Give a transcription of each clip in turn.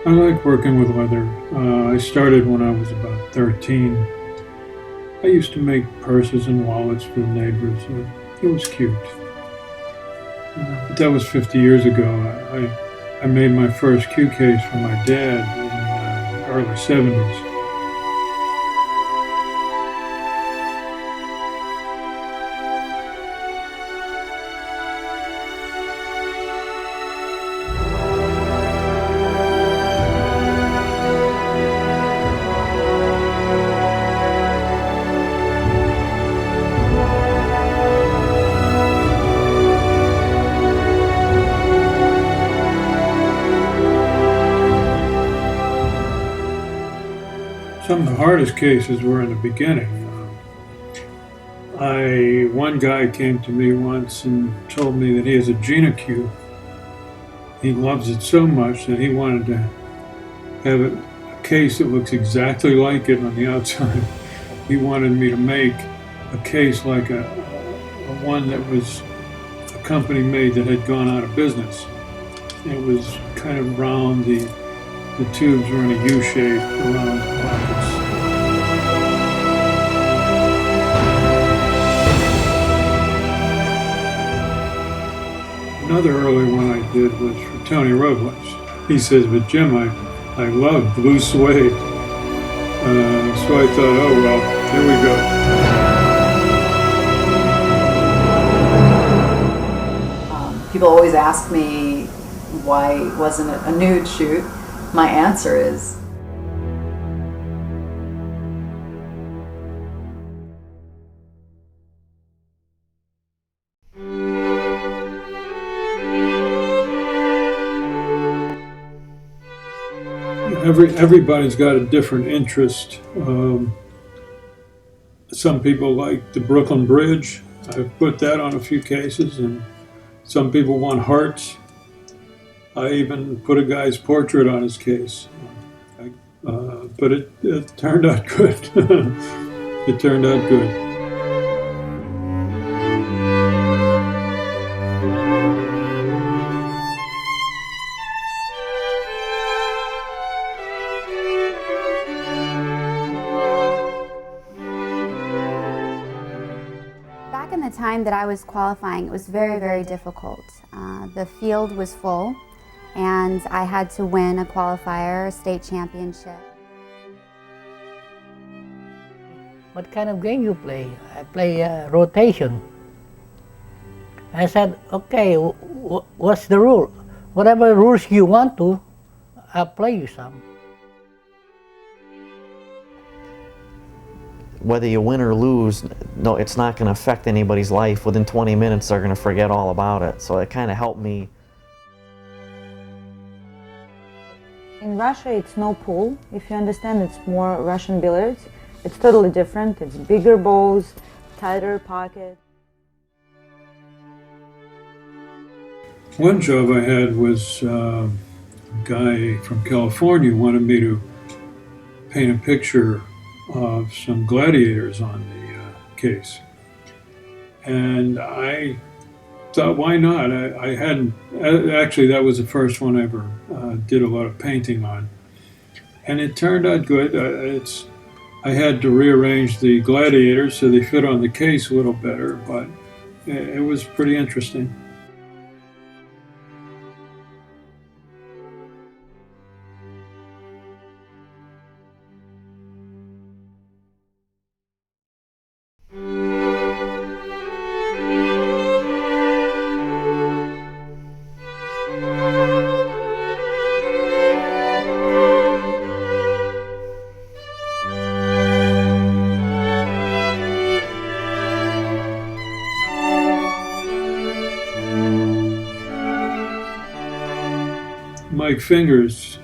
I like working with leather. I started when I was about 13. I used to make purses and wallets for the neighbors. It was cute. But that was 50 years ago. I made my first cue case for my dad in the early 70s. Some of the hardest cases were in the beginning. One guy came to me once and told me that he has a Gina Cue. He loves it so much that he wanted to have a case that looks exactly like it on the outside. He wanted me to make a case like a one that was a company made that had gone out of business. It was kind of round. The tubes were in a U shape around the pockets. Another early one I did was for Tony Robles. He says, "But Jim, I love blue suede." So I thought, oh well, here we go. People always ask me why wasn't it a nude shoot. My answer is everybody's got a different interest. Some people like the Brooklyn Bridge. I've put that on a few cases, and some people want hearts. I even put a guy's portrait on his case. But it turned out good. It turned out good. Back in the time that I was qualifying, it was very, very difficult. The field was full, and I had to win a qualifier, a state championship. What kind of game you play? I play rotation. I said, okay, what's the rule? Whatever rules you want to, I'll play you some. Whether you win or lose, no, it's not going to affect anybody's life. Within 20 minutes, they're going to forget all about it. So it kind of helped me. In Russia, it's no pool. If you understand, it's more Russian billiards. It's totally different. It's bigger balls, tighter pocket. One job I had was a guy from California wanted me to paint a picture of some gladiators on the case. And I thought, why not? I hadn't, actually that was the first one I ever did a lot of painting on. And it turned out good. I had to rearrange the gladiators so they fit on the case a little better, but it was pretty interesting. Mike Fingers,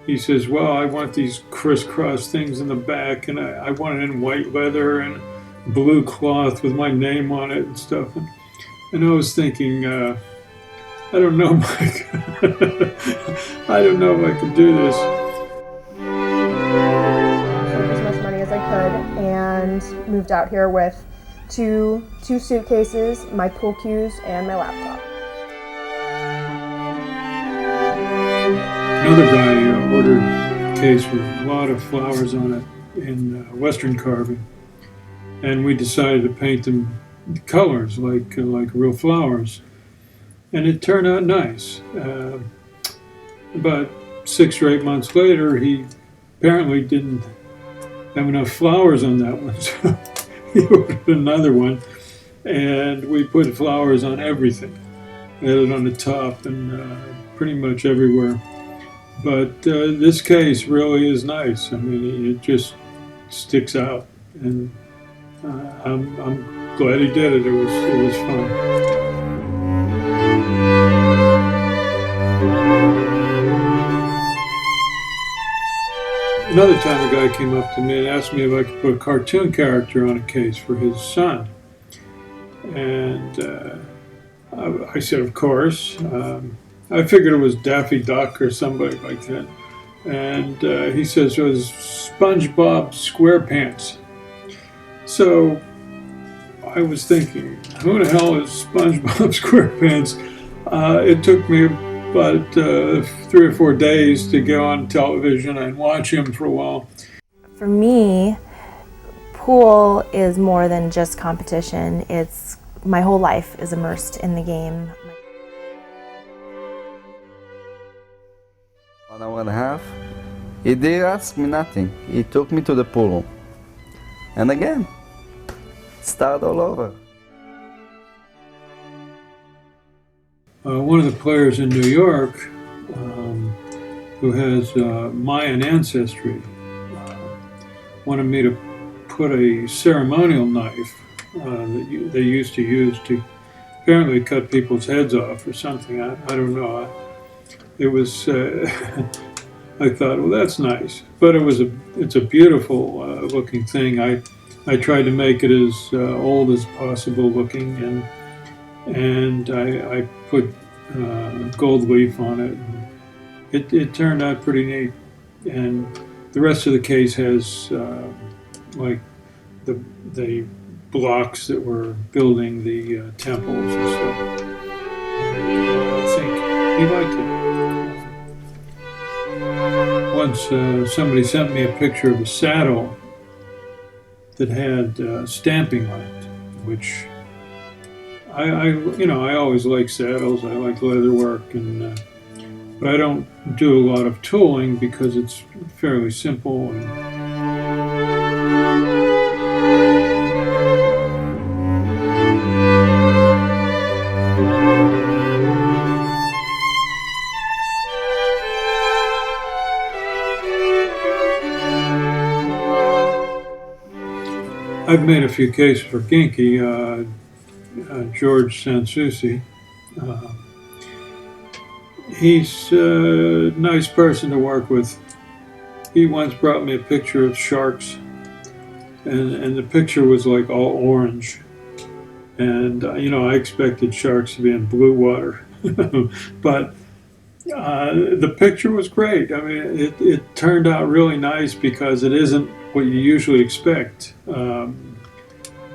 he says, well, I want these crisscross things in the back, and I want it in white leather and blue cloth with my name on it and stuff. And I was thinking, I don't know, Mike. I don't know if I can do this. Saved as much money as I could and moved out here with two suitcases, my pool cues, and my laptop. another guy ordered a case with a lot of flowers on it in Western carving, and we decided to paint them colors like real flowers, and it turned out nice. About 6 or 8 months later, he apparently didn't have enough flowers on that one, so he ordered another one, and we put flowers on everything. Added on the top and pretty much everywhere. But this case really is nice. I mean, it just sticks out, and I'm glad he did it. It was fun. Another time, a guy came up to me and asked me if I could put a cartoon character on a case for his son, and I said, of course. I figured it was Daffy Duck or somebody like that. And he says it was SpongeBob SquarePants. So I was thinking, who the hell is SpongeBob SquarePants? It took me about 3 or 4 days to go on television and watch him for a while. For me, pool is more than just competition. It's my whole life is immersed in the game. 1 hour and a half, he did ask me nothing. He took me to the pool. And again, start all over. One of the players in New York who has Mayan ancestry wanted me to put a ceremonial knife that they used to use to apparently cut people's heads off or something. I don't know. It was. I thought, well, that's nice, but it's a beautiful looking thing. I tried to make it as old as possible looking, and I put gold leaf on it. It turned out pretty neat, and the rest of the case has like the blocks that were building the temples and stuff. And I think he liked it. Once somebody sent me a picture of a saddle that had stamping on it, which I always like saddles. I like leather work, but I don't do a lot of tooling because it's fairly simple. I've made a few cases for Genki, George Sansusi. He's a nice person to work with. He once brought me a picture of sharks, and the picture was like all orange. And, I expected sharks to be in blue water. But the picture was great. I mean, it turned out really nice because it isn't what you usually expect.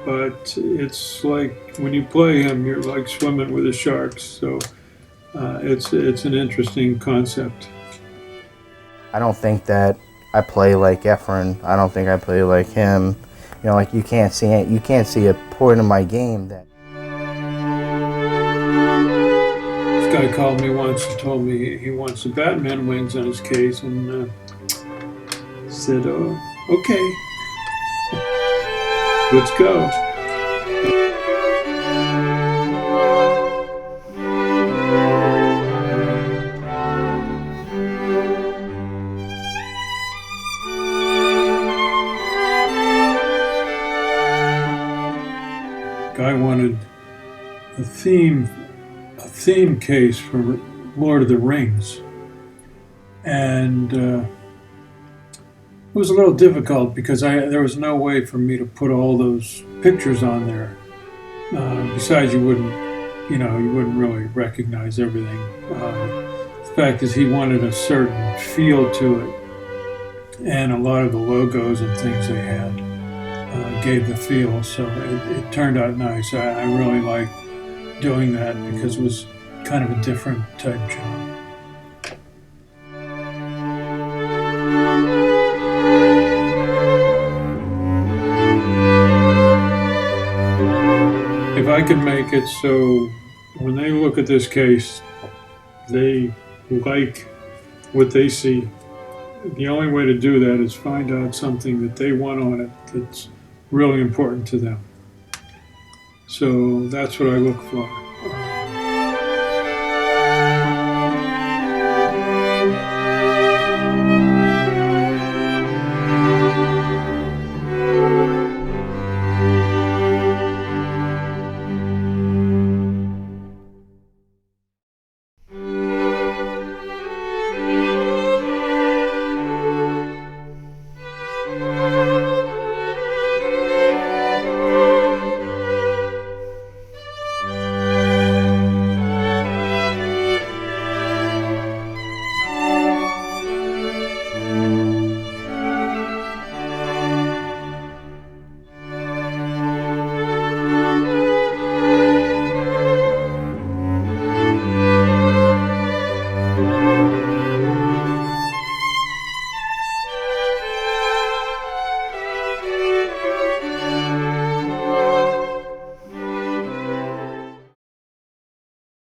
But it's like when you play him, you're like swimming with the sharks. So it's an interesting concept. I don't think that I play like Efren. I don't think I play like him. Like you can't see it. You can't see a point of my game that. This guy called me once and told me he wants the Batman wings on his case, and said, "Oh, okay, let's go." Guy wanted a theme case for Lord of the Rings, and it was a little difficult because there was no way for me to put all those pictures on there. Besides, you wouldn't really recognize everything. The fact is, he wanted a certain feel to it, and a lot of the logos and things they had gave the feel, so it turned out nice. I really liked doing that because it was kind of a different type job. if I can make it so when they look at this case, they like what they see, the only way to do that is find out something that they want on it that's really important to them. So that's what I look for.